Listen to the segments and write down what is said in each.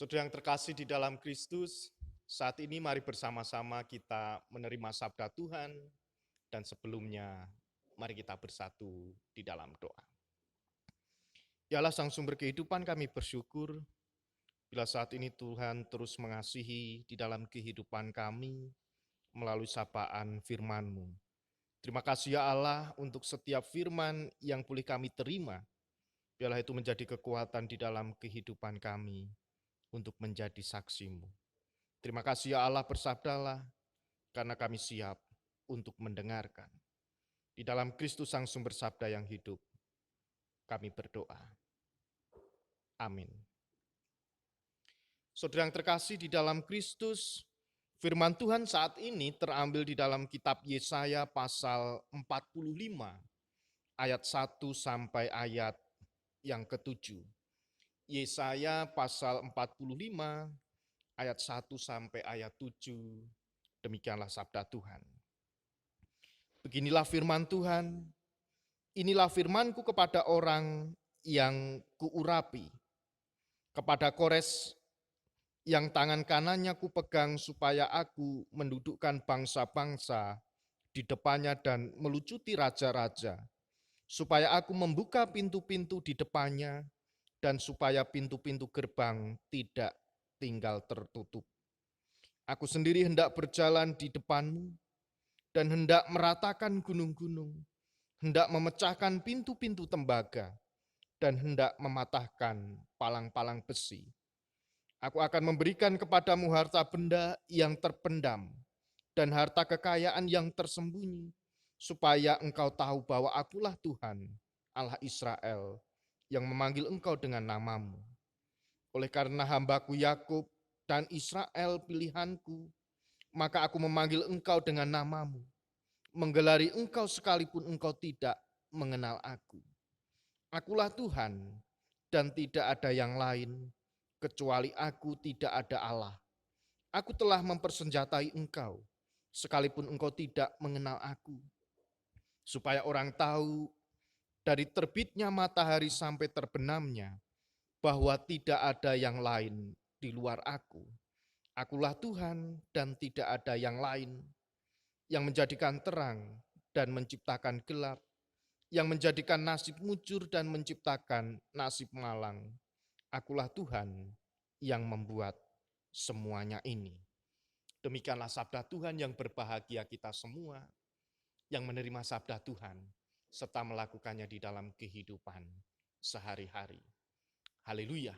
Saudara yang terkasih di dalam Kristus, saat ini mari bersama-sama kita menerima sabda Tuhan, dan sebelumnya mari kita bersatu di dalam doa. Ya Allah Sang Sumber Kehidupan, kami bersyukur bila saat ini Tuhan terus mengasihi di dalam kehidupan kami melalui sapaan firman-Mu. Terima kasih ya Allah untuk setiap firman yang boleh kami terima, biarlah itu menjadi kekuatan di dalam kehidupan kami untuk menjadi saksi-Mu. Terima kasih ya Allah, bersabdalah, karena kami siap untuk mendengarkan. Di dalam Kristus Sang Sumber Sabda yang hidup, kami berdoa. Amin. Saudara yang terkasih di dalam Kristus, firman Tuhan saat ini terambil di dalam kitab Yesaya pasal 45, ayat 1 sampai ayat yang ke-7. Yesaya pasal 45, ayat 1 sampai ayat 7, demikianlah sabda Tuhan. Beginilah firman Tuhan, inilah firmanku kepada orang yang kuurapi, kepada Kores yang tangan kanannya kupegang supaya aku mendudukkan bangsa-bangsa di depannya dan melucuti raja-raja, supaya aku membuka pintu-pintu di depannya dan supaya pintu-pintu gerbang tidak tinggal tertutup. Aku sendiri hendak berjalan di depanmu dan hendak meratakan gunung-gunung, hendak memecahkan pintu-pintu tembaga, dan hendak mematahkan palang-palang besi. Aku akan memberikan kepadamu harta benda yang terpendam dan harta kekayaan yang tersembunyi, supaya engkau tahu bahwa akulah Tuhan, Allah Israel, yang memanggil engkau dengan namamu. Oleh karena hambaku Yakub dan Israel pilihanku, maka aku memanggil engkau dengan namamu, menggelari engkau sekalipun engkau tidak mengenal aku. Akulah Tuhan dan tidak ada yang lain, kecuali aku tidak ada Allah. Aku telah mempersenjatai engkau, sekalipun engkau tidak mengenal aku. Supaya orang tahu dari terbitnya matahari sampai terbenamnya, bahwa tidak ada yang lain di luar aku. Akulah Tuhan dan tidak ada yang lain, yang menjadikan terang dan menciptakan gelap, yang menjadikan nasib mujur dan menciptakan nasib malang. Akulah Tuhan yang membuat semuanya ini. Demikianlah sabda Tuhan, yang berbahagia kita semua yang menerima sabda Tuhan serta melakukannya di dalam kehidupan sehari-hari. Haleluya.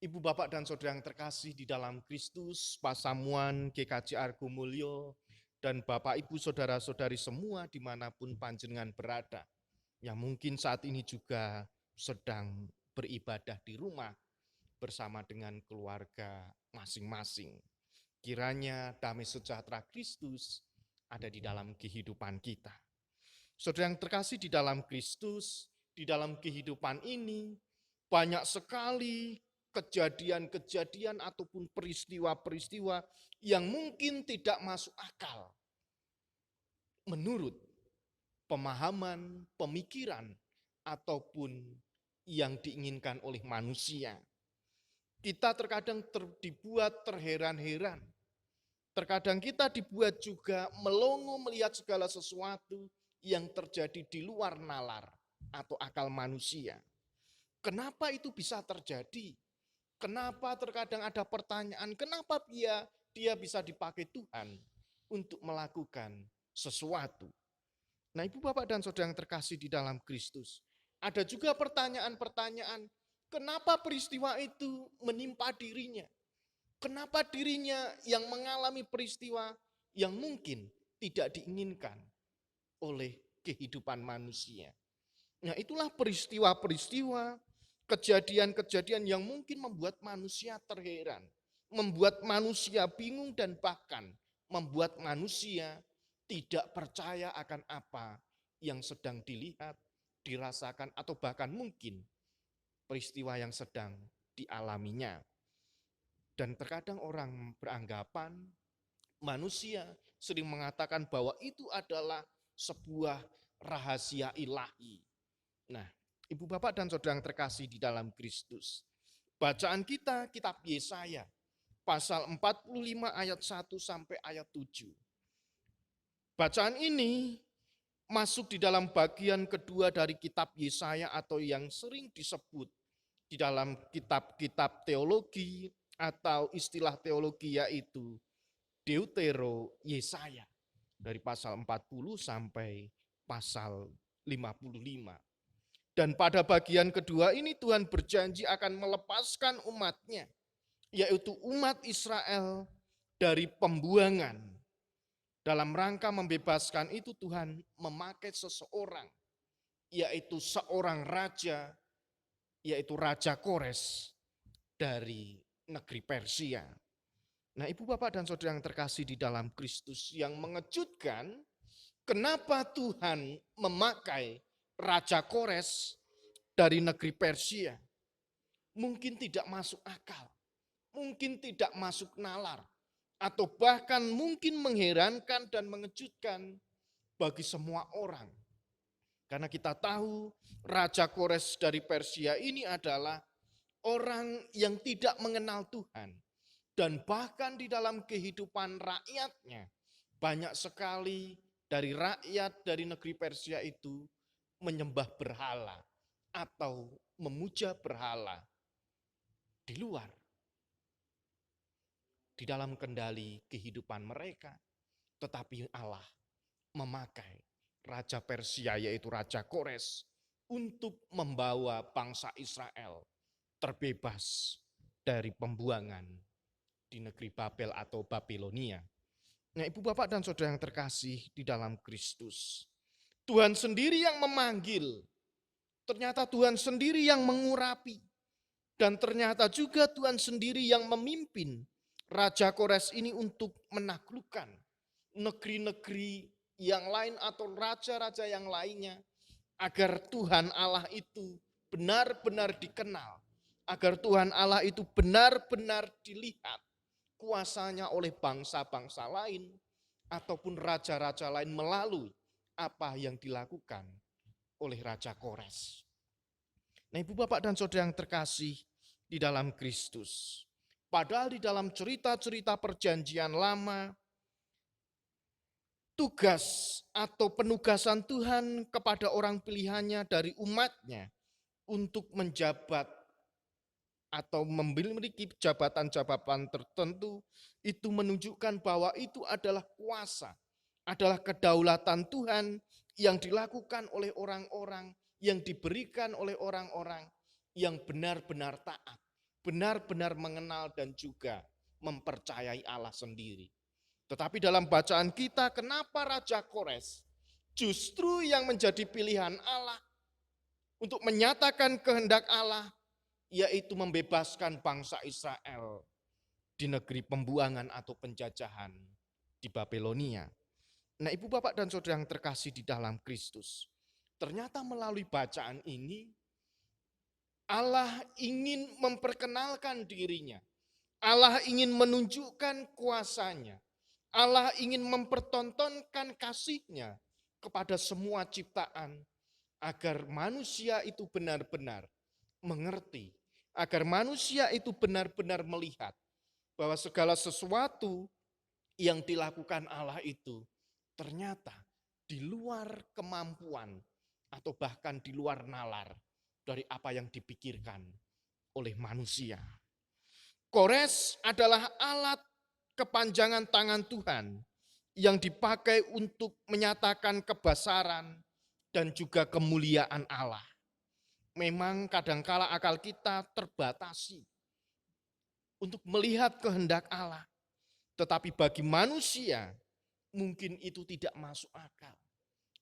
Ibu, bapak, dan saudara yang terkasih di dalam Kristus, Pasamuan GKJ Argo Mulyo, dan bapak, ibu, saudara-saudari semua dimanapun panjenengan berada, yang mungkin saat ini juga sedang beribadah di rumah bersama dengan keluarga masing-masing. Kiranya damai sejahtera Kristus ada di dalam kehidupan kita. Saudara yang terkasih di dalam Kristus, di dalam kehidupan ini banyak sekali kejadian-kejadian ataupun peristiwa-peristiwa yang mungkin tidak masuk akal menurut pemahaman, pemikiran, ataupun yang diinginkan oleh manusia. Kita terkadang dibuat terheran-heran. Terkadang kita dibuat juga melongo melihat segala sesuatu yang terjadi di luar nalar atau akal manusia. Kenapa itu bisa terjadi? Kenapa terkadang ada pertanyaan, kenapa dia bisa dipakai Tuhan untuk melakukan sesuatu? Nah, ibu, bapak, dan saudara yang terkasih di dalam Kristus, ada juga pertanyaan-pertanyaan, kenapa peristiwa itu menimpa dirinya? Kenapa dirinya yang mengalami peristiwa yang mungkin tidak diinginkan oleh kehidupan manusia? Nah, itulah peristiwa-peristiwa, kejadian-kejadian yang mungkin membuat manusia terheran, membuat manusia bingung, dan bahkan membuat manusia tidak percaya akan apa yang sedang dilihat, dirasakan, atau bahkan mungkin peristiwa yang sedang dialaminya. Dan terkadang orang beranggapan, manusia sering mengatakan bahwa itu adalah sebuah rahasia ilahi. Nah, ibu, bapak, dan saudara yang terkasih di dalam Kristus, Bacaan kita kitab Yesaya pasal 45 ayat 1 sampai ayat 7. Bacaan ini masuk di dalam bagian kedua dari kitab Yesaya atau yang sering disebut di dalam kitab-kitab teologi atau istilah teologi yaitu Deutero Yesaya dari pasal 40 sampai pasal 55. Dan pada bagian kedua ini Tuhan berjanji akan melepaskan umatnya, yaitu umat Israel dari pembuangan. Dalam rangka membebaskan itu Tuhan memakai seseorang, yaitu seorang raja, yaitu Raja Kores dari negeri Persia. Nah, Ibu Bapak dan Saudara yang terkasih di dalam Kristus, yang mengejutkan, kenapa Tuhan memakai Raja Kores dari negeri Persia? Mungkin tidak masuk akal, mungkin tidak masuk nalar, atau bahkan mungkin mengherankan dan mengejutkan bagi semua orang. Karena kita tahu Raja Kores dari Persia ini adalah orang yang tidak mengenal Tuhan. Dan bahkan di dalam kehidupan rakyatnya, banyak sekali dari rakyat dari negeri Persia itu menyembah berhala atau memuja berhala di luar. Di dalam kendali kehidupan mereka. Tetapi Allah memakai Raja Persia yaitu Raja Kores untuk membawa bangsa Israel terbebas dari pembuangan di negeri Babel atau Babilonia. Nah, Ibu Bapak dan Saudara yang terkasih di dalam Kristus, Tuhan sendiri yang memanggil, ternyata Tuhan sendiri yang mengurapi, dan ternyata juga Tuhan sendiri yang memimpin Raja Kores ini untuk menaklukkan negeri-negeri yang lain atau raja-raja yang lainnya, agar Tuhan Allah itu benar-benar dikenal, agar Tuhan Allah itu benar-benar dilihat kuasanya oleh bangsa-bangsa lain ataupun raja-raja lain melalui apa yang dilakukan oleh Raja Kores. Nah, Ibu Bapak dan Saudara yang terkasih di dalam Kristus, padahal di dalam cerita-cerita perjanjian lama, tugas atau penugasan Tuhan kepada orang pilihannya dari umatnya untuk menjabat atau memiliki jabatan-jabatan tertentu, itu menunjukkan bahwa itu adalah kuasa, adalah kedaulatan Tuhan yang dilakukan oleh orang-orang, yang diberikan oleh orang-orang yang benar-benar taat, benar-benar mengenal dan juga mempercayai Allah sendiri. Tetapi dalam bacaan kita, kenapa Raja Kores justru yang menjadi pilihan Allah untuk menyatakan kehendak Allah, yaitu membebaskan bangsa Israel di negeri pembuangan atau penjajahan di Babilonia. Nah, Ibu Bapak dan Saudara yang terkasih di dalam Kristus, ternyata melalui bacaan ini Allah ingin memperkenalkan dirinya. Allah ingin menunjukkan kuasanya. Allah ingin mempertontonkan kasih-Nya kepada semua ciptaan agar manusia itu benar-benar mengerti, agar manusia itu benar-benar melihat bahwa segala sesuatu yang dilakukan Allah itu ternyata di luar kemampuan atau bahkan di luar nalar dari apa yang dipikirkan oleh manusia. Kores adalah alat kepanjangan tangan Tuhan yang dipakai untuk menyatakan kebesaran dan juga kemuliaan Allah. Memang kadangkala akal kita terbatasi untuk melihat kehendak Allah. Tetapi bagi manusia mungkin itu tidak masuk akal.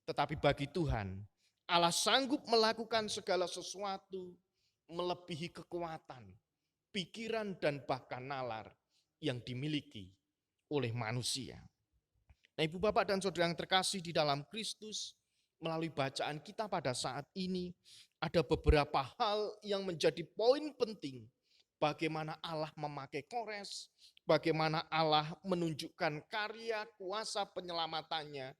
Tetapi bagi Tuhan, Allah sanggup melakukan segala sesuatu melebihi kekuatan, pikiran dan bahkan nalar yang dimiliki oleh manusia. Nah, Ibu Bapak dan Saudara yang terkasih di dalam Kristus, melalui bacaan kita pada saat ini, ada beberapa hal yang menjadi poin penting. Bagaimana Allah memakai Kores, bagaimana Allah menunjukkan karya kuasa penyelamatannya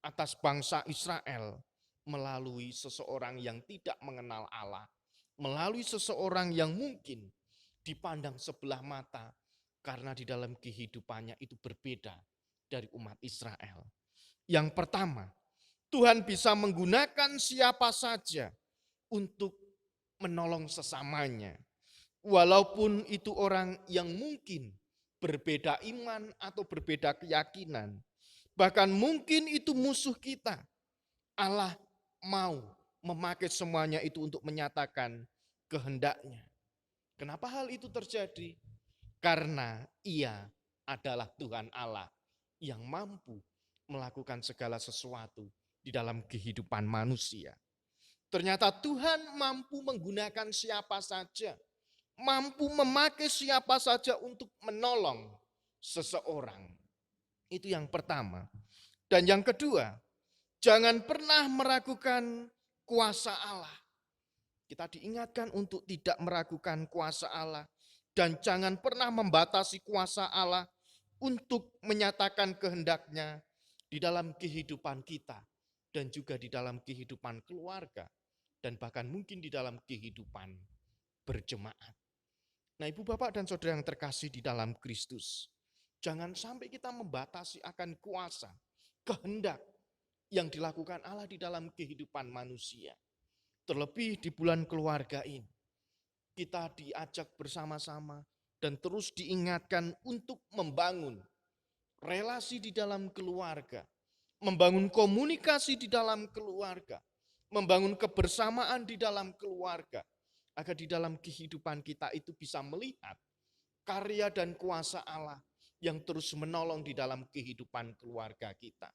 atas bangsa Israel melalui seseorang yang tidak mengenal Allah, melalui seseorang yang mungkin dipandang sebelah mata karena di dalam kehidupannya itu berbeda dari umat Israel. Yang pertama, Tuhan bisa menggunakan siapa saja untuk menolong sesamanya. Walaupun itu orang yang mungkin berbeda iman atau berbeda keyakinan. Bahkan mungkin itu musuh kita. Allah mau memakai semuanya itu untuk menyatakan kehendaknya. Kenapa hal itu terjadi? Karena Ia adalah Tuhan Allah yang mampu melakukan segala sesuatu di dalam kehidupan manusia. Ternyata Tuhan mampu menggunakan siapa saja, mampu memakai siapa saja untuk menolong seseorang. Itu yang pertama. Dan yang kedua, jangan pernah meragukan kuasa Allah. Kita diingatkan untuk tidak meragukan kuasa Allah dan jangan pernah membatasi kuasa Allah untuk menyatakan kehendaknya di dalam kehidupan kita dan juga di dalam kehidupan keluarga dan bahkan mungkin di dalam kehidupan berjemaat. Nah, Ibu Bapak dan Saudara yang terkasih di dalam Kristus, jangan sampai kita membatasi akan kuasa, kehendak yang dilakukan Allah di dalam kehidupan manusia. Terlebih di bulan keluarga ini, kita diajak bersama-sama dan terus diingatkan untuk membangun relasi di dalam keluarga, membangun komunikasi di dalam keluarga, membangun kebersamaan di dalam keluarga, agar di dalam kehidupan kita itu bisa melihat karya dan kuasa Allah yang terus menolong di dalam kehidupan keluarga kita.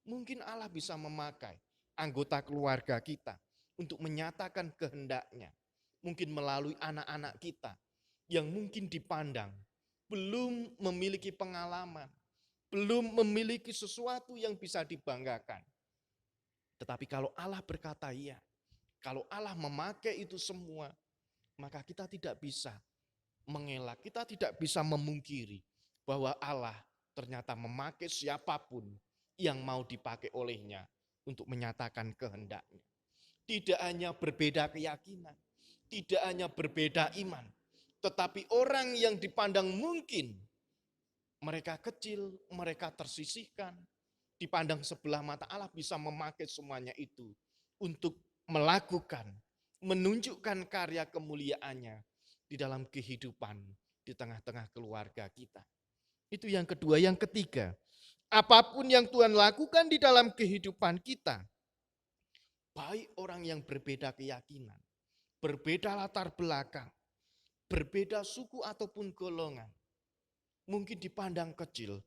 Mungkin Allah bisa memakai anggota keluarga kita untuk menyatakan kehendaknya. Mungkin melalui anak-anak kita yang mungkin dipandang belum memiliki pengalaman, belum memiliki sesuatu yang bisa dibanggakan. Tetapi kalau Allah berkata ya, kalau Allah memakai itu semua, maka kita tidak bisa mengelak, kita tidak bisa memungkiri bahwa Allah ternyata memakai siapapun yang mau dipakai olehnya untuk menyatakan kehendaknya. Tidak hanya berbeda keyakinan, tidak hanya berbeda iman, tetapi orang yang dipandang mungkin mereka kecil, mereka tersisihkan, dipandang sebelah mata Allah bisa memakai semuanya itu untuk melakukan, menunjukkan karya kemuliaannya di dalam kehidupan di tengah-tengah keluarga kita. Itu yang kedua. Yang ketiga, apapun yang Tuhan lakukan di dalam kehidupan kita, baik orang yang berbeda keyakinan, berbeda latar belakang, berbeda suku ataupun golongan, mungkin dipandang kecil,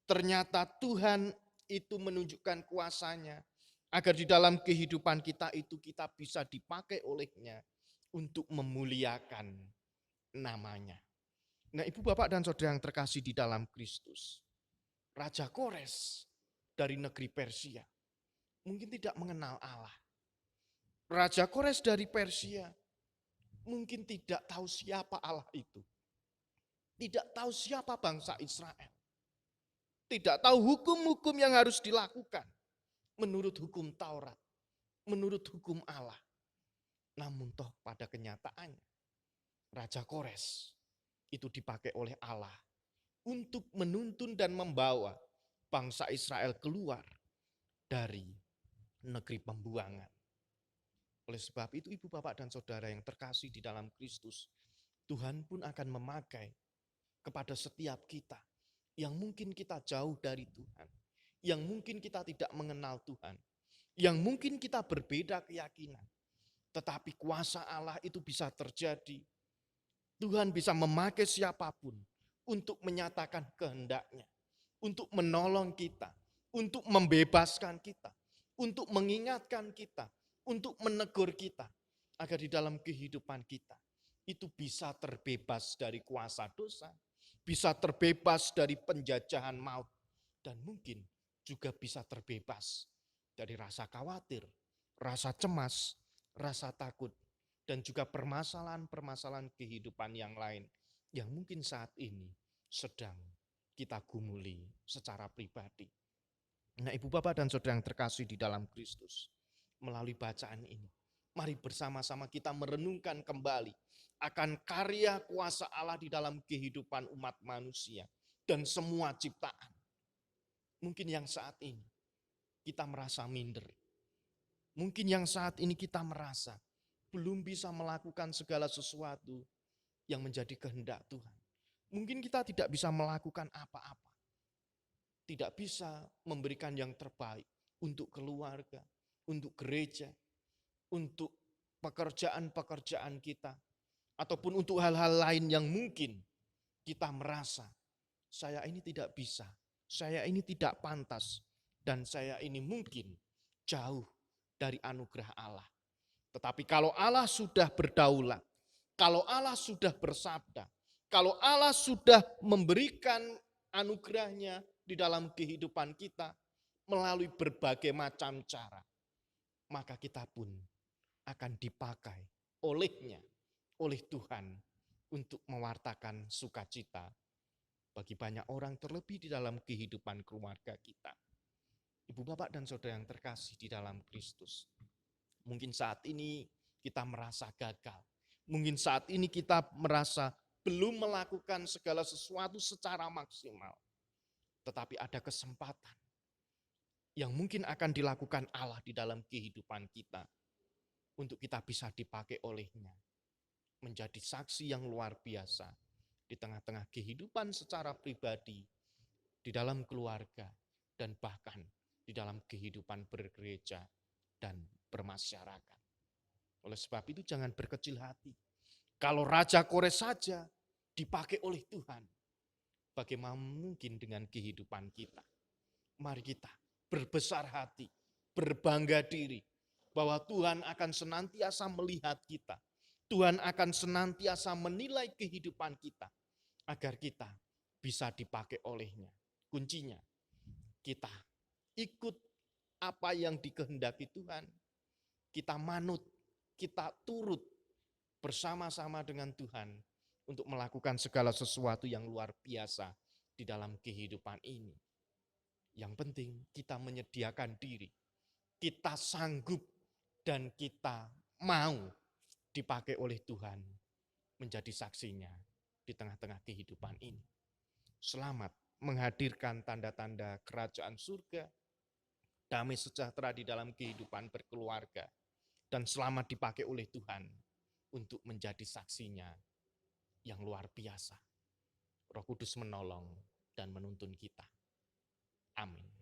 ternyata Tuhan itu menunjukkan kuasanya, agar di dalam kehidupan kita itu kita bisa dipakai olehnya untuk memuliakan namanya. Nah, Ibu Bapak dan Saudara yang terkasih di dalam Kristus, Raja Kores dari negeri Persia mungkin tidak mengenal Allah. Raja Kores dari Persia mungkin tidak tahu siapa Allah itu. Tidak tahu siapa bangsa Israel. Tidak tahu hukum-hukum yang harus dilakukan menurut hukum Taurat, menurut hukum Allah. Namun toh pada kenyataannya, Raja Kores itu dipakai oleh Allah untuk menuntun dan membawa bangsa Israel keluar dari negeri pembuangan. Oleh sebab itu Ibu Bapak dan Saudara yang terkasih di dalam Kristus, Tuhan pun akan memakai kepada setiap kita yang mungkin kita jauh dari Tuhan, yang mungkin kita tidak mengenal Tuhan, yang mungkin kita berbeda keyakinan. Tetapi kuasa Allah itu bisa terjadi. Tuhan bisa memakai siapapun untuk menyatakan kehendaknya, untuk menolong kita, untuk membebaskan kita, untuk mengingatkan kita, untuk menegur kita, agar di dalam kehidupan kita itu bisa terbebas dari kuasa dosa, bisa terbebas dari penjajahan maut, dan mungkin juga bisa terbebas dari rasa khawatir, rasa cemas, rasa takut, dan juga permasalahan-permasalahan kehidupan yang lain yang mungkin saat ini sedang kita gumuli secara pribadi. Nah, Ibu Bapak dan Saudara yang terkasih di dalam Kristus, melalui bacaan ini, Mari bersama-sama kita merenungkan kembali akan karya kuasa Allah di dalam kehidupan umat manusia dan semua ciptaan. Mungkin yang saat ini kita merasa minder. Mungkin yang saat ini kita merasa belum bisa melakukan segala sesuatu yang menjadi kehendak Tuhan. Mungkin kita tidak bisa melakukan apa-apa. Tidak bisa memberikan yang terbaik untuk keluarga, untuk gereja, untuk pekerjaan-pekerjaan kita, ataupun untuk hal-hal lain yang mungkin kita merasa, saya ini tidak bisa, saya ini tidak pantas, dan saya ini mungkin jauh dari anugerah Allah. Tetapi kalau Allah sudah berdaulat, kalau Allah sudah bersabda, kalau Allah sudah memberikan anugerahnya di dalam kehidupan kita melalui berbagai macam cara, maka kita pun akan dipakai olehnya, oleh Tuhan untuk mewartakan sukacita bagi banyak orang, terlebih di dalam kehidupan keluarga kita. Ibu, bapak, dan saudara yang terkasih di dalam Kristus, mungkin saat ini kita merasa gagal. Mungkin saat ini kita merasa belum melakukan segala sesuatu secara maksimal. Tetapi ada kesempatan yang mungkin akan dilakukan Allah di dalam kehidupan kita untuk kita bisa dipakai olehnya menjadi saksi yang luar biasa di tengah-tengah kehidupan secara pribadi, di dalam keluarga, dan bahkan di dalam kehidupan bergereja dan bermasyarakat. Oleh sebab itu jangan berkecil hati. Kalau Raja Kores saja dipakai oleh Tuhan, bagaimana mungkin dengan kehidupan kita? Mari kita berbesar hati, berbangga diri, bahwa Tuhan akan senantiasa melihat kita. Tuhan akan senantiasa menilai kehidupan kita, agar kita bisa dipakai olehnya. Kuncinya, kita ikut apa yang dikehendaki Tuhan, kita manut, kita turut bersama-sama dengan Tuhan untuk melakukan segala sesuatu yang luar biasa di dalam kehidupan ini. Yang penting kita menyediakan diri, kita sanggup dan kita mau dipakai oleh Tuhan menjadi saksinya di tengah-tengah kehidupan ini. Selamat menghadirkan tanda-tanda kerajaan surga, damai sejahtera di dalam kehidupan berkeluarga, dan selamat dipakai oleh Tuhan untuk menjadi saksinya yang luar biasa. Roh Kudus menolong dan menuntun kita. Amin.